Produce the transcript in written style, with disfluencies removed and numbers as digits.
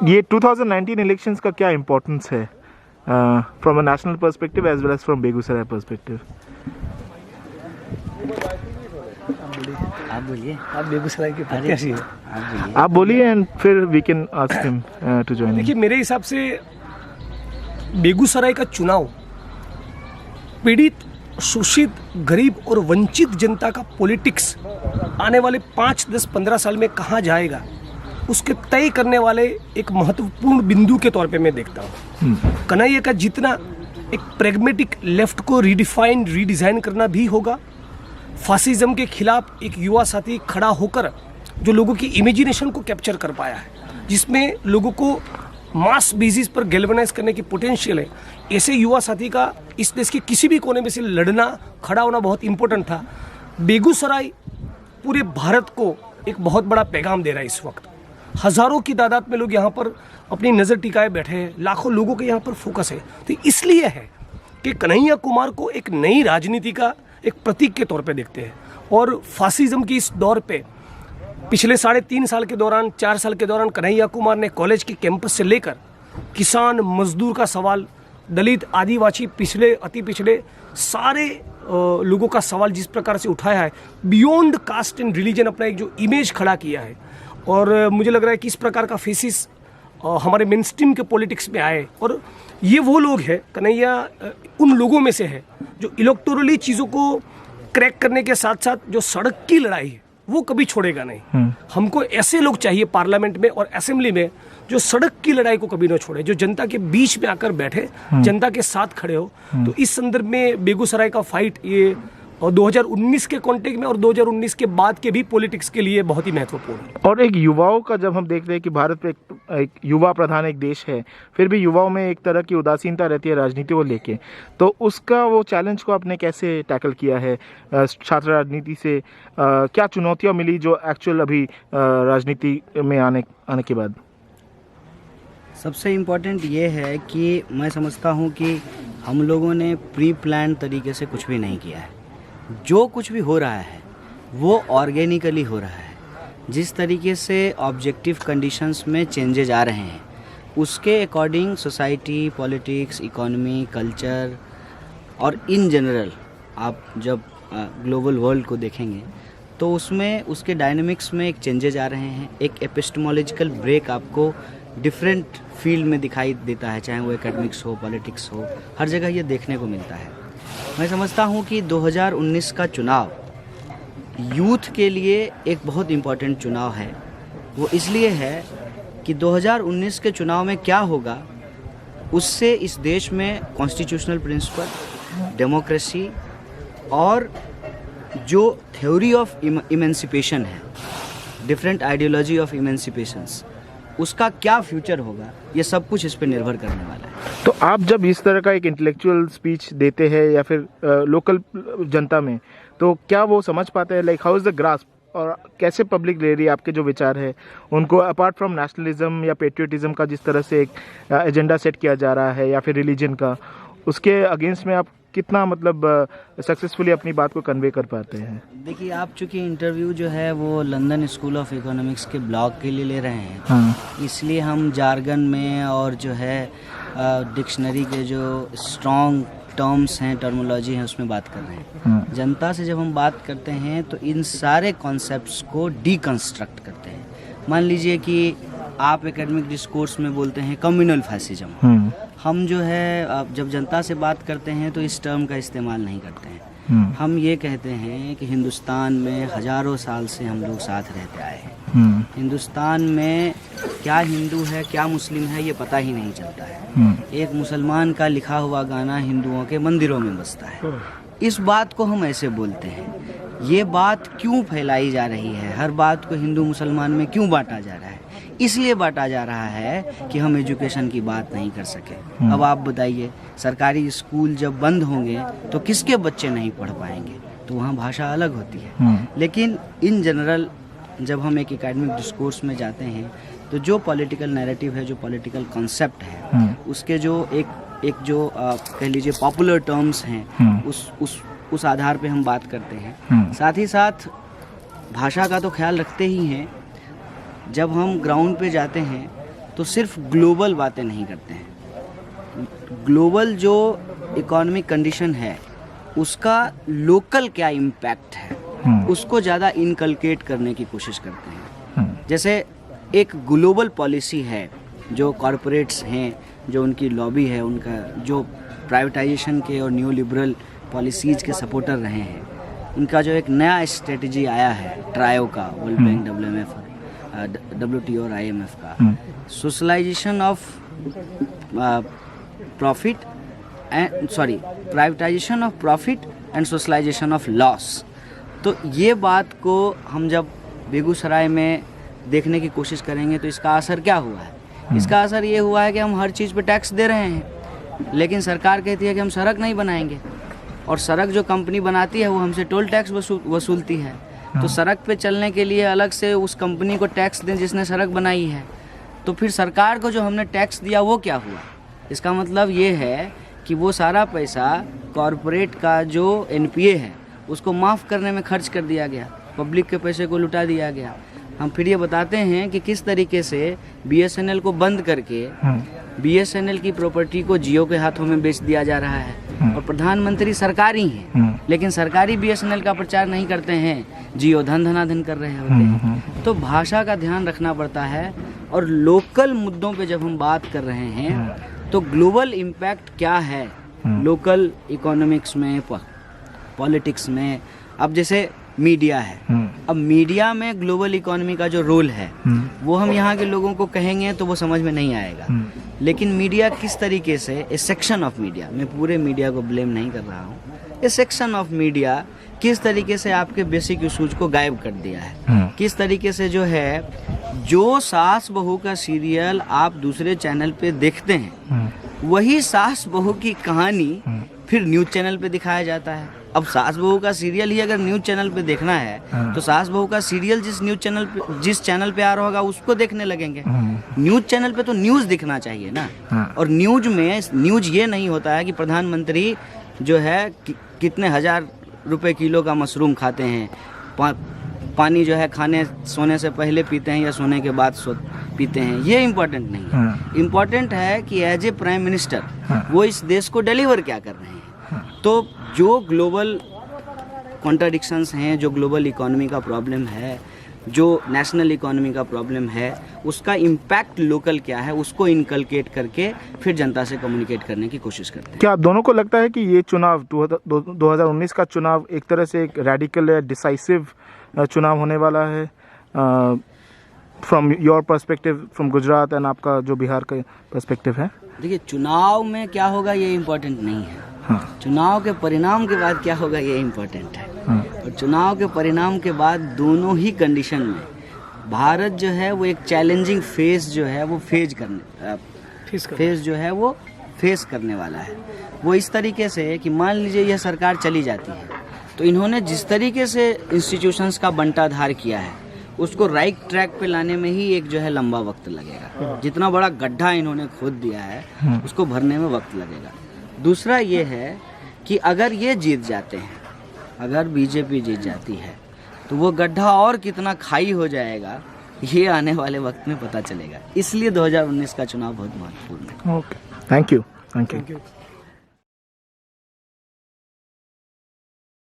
ये 2019 इलेक्शंस का क्या इम्पोर्टेंस है from a national perspective as well as from Begusarai perspective? आप बोलिए, आप बेगूसराय के प्रत्याशी हैं, आप बोलिए एंड फिर we can ask him to join. देखिए मेरे हिसाब से बेगूसराय का चुनाव पीड़ित, शोषित, गरीब और वंचित जनता का पॉलिटिक्स आने वाले 5, 10, 15 साल में कहाँ जाएगा उसके तय करने वाले एक महत्वपूर्ण बिंदु के तौर पे मैं देखता हूँ। कन्हैया का जितना एक प्रेगमेटिक लेफ्ट को रीडिफाइन, रीडिज़ाइन करना भी होगा। फासिज्म के खिलाफ एक युवा साथी खड़ा होकर जो लोगों की इमेजिनेशन को कैप्चर कर पाया है, जिसमें लोगों को मास बेसिस पर गैल्वेनाइज करने की पोटेंशियल है, ऐसे युवा साथी का इस देश के किसी भी कोने में से लड़ना, खड़ा होना बहुत इंपॉर्टेंट था। बेगूसराय पूरे भारत को एक बहुत बड़ा पैगाम दे रहा है। इस वक्त हज़ारों की तादाद में लोग यहाँ पर अपनी नज़र टिकाए बैठे हैं, लाखों लोगों के यहाँ पर फोकस है। तो इसलिए है कि कन्हैया कुमार को एक नई राजनीति का एक प्रतीक के तौर पे देखते हैं। और फासिज्म की इस दौर पे पिछले 3.5 साल के दौरान, 4 साल के दौरान कन्हैया कुमार ने कॉलेज के कैंपस से लेकर किसान, मजदूर का सवाल, दलित, आदिवासी, पिछड़े, अति पिछड़े सारे लोगों का सवाल जिस प्रकार से उठाया है, बियॉन्ड कास्ट एंड रिलीजन अपना एक जो इमेज खड़ा किया है। और मुझे लग रहा है कि इस प्रकार का फेसिस हमारे मेन स्ट्रीम के पॉलिटिक्स में आए। और ये वो लोग हैं, कन्हैया उन लोगों में से है जो इलेक्टोरली चीज़ों को क्रैक करने के साथ साथ जो सड़क की लड़ाई है वो कभी छोड़ेगा नहीं। हमको ऐसे लोग चाहिए पार्लियामेंट में और असेंबली में जो सड़क की लड़ाई को कभी ना छोड़े, जो जनता के बीच में आकर बैठे, जनता के साथ खड़े हो। तो इस संदर्भ में बेगूसराय का फाइट ये 2019 के कॉन्टेक्स्ट में और 2019 के बाद के भी पॉलिटिक्स के लिए बहुत ही महत्वपूर्ण है। और एक युवाओं का, जब हम देख रहे हैं कि भारत में एक युवा प्रधान एक देश है, फिर भी युवाओं में एक तरह की उदासीनता रहती है राजनीति को लेके, तो उसका वो चैलेंज को आपने कैसे टैकल किया है? छात्र राजनीति से क्या चुनौतियाँ मिली जो एक्चुअल अभी राजनीति में आने के बाद? सबसे इम्पोर्टेंट ये है कि मैं समझता हूँ कि हम लोगों ने प्री प्लान तरीके से कुछ भी नहीं किया है। जो कुछ भी हो रहा है वो ऑर्गेनिकली हो रहा है। जिस तरीके से ऑब्जेक्टिव कंडीशंस में चेंजेज आ रहे हैं उसके according society, politics, economy, culture और इन जनरल आप जब ग्लोबल वर्ल्ड को देखेंगे तो उसमें उसके डायनेमिक्स में एक चेंजेज आ रहे हैं। एक एपिस्टेमोलॉजिकल ब्रेक आपको डिफरेंट फील्ड में दिखाई देता है, चाहे वो एकेडमिक्स हो, पॉलिटिक्स हो, हर जगह ये देखने को मिलता है। मैं समझता हूँ कि 2019 का चुनाव यूथ के लिए एक बहुत इम्पॉर्टेंट चुनाव है। वो इसलिए है कि 2019 के चुनाव में क्या होगा उससे इस देश में कॉन्स्टिट्यूशनल प्रिंसिपल, डेमोक्रेसी और जो थ्योरी ऑफ इमेंसिपेशन है, डिफरेंट आइडियोलॉजी ऑफ इमेंसिपेशंस, उसका क्या फ्यूचर होगा, ये सब कुछ इस पर निर्भर करने वाला है। तो आप जब इस तरह का एक इंटेलेक्चुअल स्पीच देते हैं या फिर लोकल जनता में, तो क्या वो समझ पाते हैं like how is the grasp, और कैसे पब्लिक ले रही है आपके जो विचार है उनको, अपार्ट फ्रॉम नेशनलिज्म या पेट्रियटिज्म का जिस तरह से एक एजेंडा सेट किया जा रहा है या फिर रिलीजन का, उसके अगेंस्ट में आप कितना मतलब सक्सेसफुली अपनी बात को कन्वे कर पाते हैं? देखिए, आप चूँकि इंटरव्यू जो है वो लंदन स्कूल ऑफ इकोनॉमिक्स के ब्लॉग के लिए ले रहे हैं, हाँ। इसलिए हम जार्गन में और जो है डिक्शनरी के जो स्ट्रॉन्ग टर्म्स हैं, टर्मोलॉजी हैं, उसमें बात कर रहे हैं। हाँ। जनता से जब हम बात करते हैं तो इन सारे कॉन्सेप्ट्स को डीकंस्ट्रक्ट करते हैं। मान लीजिए कि आप एकेडमिक डिस्कोर्स में बोलते हैं कम्युनल फैसिज्म, हम जो है जब जनता से बात करते हैं तो इस टर्म का इस्तेमाल नहीं करते हैं। हम ये कहते हैं कि हिंदुस्तान में हजारों साल से हम लोग साथ रहते आए हैं। हिंदुस्तान में क्या हिंदू है क्या मुस्लिम है ये पता ही नहीं चलता है। एक मुसलमान का लिखा हुआ गाना हिंदुओं के मंदिरों में बजता है। इस बात को हम ऐसे बोलते हैं। ये बात क्यों फैलाई जा रही है? हर बात को हिंदू मुसलमान में क्यों बांटा जा रहा है? इसलिए बांटा जा रहा है कि हम एजुकेशन की बात नहीं कर सके। अब आप बताइए, सरकारी स्कूल जब बंद होंगे तो किसके बच्चे नहीं पढ़ पाएंगे? तो वहाँ भाषा अलग होती है। लेकिन इन जनरल जब हम एक एकेडमिक डिस्कोर्स में जाते हैं तो जो पॉलिटिकल नैरेटिव है, जो पॉलिटिकल कॉन्सेप्ट है, उसके जो एक जो कह लीजिए पॉपुलर टर्म्स हैं, उस आधार पे हम बात करते हैं। साथ ही साथ भाषा का तो ख्याल रखते ही हैं। जब हम ग्राउंड पे जाते हैं तो सिर्फ ग्लोबल बातें नहीं करते हैं। ग्लोबल जो इकोनॉमिक कंडीशन है उसका लोकल क्या इम्पैक्ट है उसको ज़्यादा इनकलकेट करने की कोशिश करते हैं। जैसे एक ग्लोबल पॉलिसी है, जो कॉरपोरेट्स हैं, जो उनकी लॉबी है, उनका जो प्राइवेटाइजेशन के और न्यू लिबरल पॉलिसीज़ के सपोर्टर रहे हैं, उनका जो एक नया स्ट्रेटजी आया है ट्रायो का, वर्ल्ड बैंक, WTO और IMF का, socialisation of profit and privatisation of profit and socialisation of loss. तो ये बात को हम जब बेगूसराय में देखने की कोशिश करेंगे तो इसका असर क्या हुआ है? इसका असर ये हुआ है कि हम हर चीज़ पे टैक्स दे रहे हैं, लेकिन सरकार कहती है कि हम सड़क नहीं बनाएंगे, और सड़क जो कंपनी बनाती है वो हमसे टोल टैक्स वसूलती है। तो सड़क पे चलने के लिए अलग से उस कंपनी को टैक्स दें जिसने सड़क बनाई है। तो फिर सरकार को जो हमने टैक्स दिया वो क्या हुआ? इसका मतलब ये है कि वो सारा पैसा कॉरपोरेट का जो NPA है उसको माफ़ करने में खर्च कर दिया गया, पब्लिक के पैसे को लुटा दिया गया। हम फिर ये बताते हैं कि किस तरीके से BSNL को बंद करके BSNL की प्रॉपर्टी को जियो के हाथों में बेच दिया जा रहा है, और प्रधानमंत्री सरकारी हैं लेकिन सरकारी BSNL का प्रचार नहीं करते हैं, जियो धनाधन कर रहे होते हैं। तो भाषा का ध्यान रखना पड़ता है, और लोकल मुद्दों पे जब हम बात कर रहे हैं तो ग्लोबल इम्पैक्ट क्या है लोकल इकोनॉमिक्स में, पॉलिटिक्स में। अब जैसे मीडिया है, अब मीडिया में ग्लोबल इकोनॉमी का जो रोल है वो हम यहाँ के लोगों को कहेंगे तो वो समझ में नहीं आएगा, लेकिन मीडिया किस तरीके से, ए सेक्शन ऑफ मीडिया, मैं पूरे मीडिया को ब्लेम नहीं कर रहा हूँ, ए सेक्शन ऑफ मीडिया किस तरीके से आपके बेसिक इशूज को गायब कर दिया है, किस तरीके से जो है, जो सास बहू का सीरियल आप दूसरे चैनल पे देखते हैं वही सास बहू की कहानी फिर न्यूज़ चैनल पे दिखाया जाता है। अब सास बहू का सीरियल ही अगर न्यूज़ चैनल पे देखना है तो सास बहू का सीरियल जिस चैनल पे आ रहा होगा उसको देखने लगेंगे। न्यूज़ चैनल पे तो न्यूज़ दिखना चाहिए ना, और न्यूज़ ये नहीं होता है कि प्रधानमंत्री जो है कितने हजार रुपए किलो का मशरूम खाते हैं, पानी जो है खाने सोने से पहले पीते हैं या सोने के बाद पीते हैं, ये इम्पोर्टेंट नहीं है। इम्पोर्टेंट है कि एज ए प्राइम मिनिस्टर वो इस देश को डिलीवर क्या कर रहे हैं। तो जो ग्लोबल कॉन्ट्राडिक्शंस हैं, जो ग्लोबल इकोनॉमी का प्रॉब्लम है, जो नेशनल इकोनॉमी का प्रॉब्लम है, उसका इम्पैक्ट लोकल क्या है उसको इनकलकेट करके फिर जनता से कम्युनिकेट करने की कोशिश करते हैं। क्या आप दोनों को लगता है कि ये चुनाव 2019 का चुनाव एक तरह से एक रेडिकल डिसाइसिव चुनाव होने वाला है from your perspective, from Gujarat, and आपका जो बिहार का पर्सपेक्टिव है? देखिए, चुनाव में क्या होगा ये इम्पोर्टेंट नहीं है, चुनाव के परिणाम के बाद क्या होगा ये इम्पोर्टेंट है। और चुनाव के परिणाम के बाद दोनों ही कंडीशन में भारत जो है वो एक चैलेंजिंग फेज जो है वो फेज करने वाला है। वो इस तरीके से कि मान लीजिए यह सरकार चली जाती है तो इन्होंने जिस तरीके से इंस्टीट्यूशंस का बंटाधार किया है उसको राइट ट्रैक पे लाने में ही एक जो है लंबा वक्त लगेगा। जितना बड़ा गड्ढा इन्होंने खोद दिया है उसको भरने में वक्त लगेगा। दूसरा ये है कि अगर ये जीत जाते हैं, अगर बीजेपी जीत जाती है तो वो गड्ढा और कितना खाई हो जाएगा ये आने वाले वक्त में पता चलेगा। इसलिए 2019 का चुनाव बहुत महत्वपूर्ण है। Okay, thank you.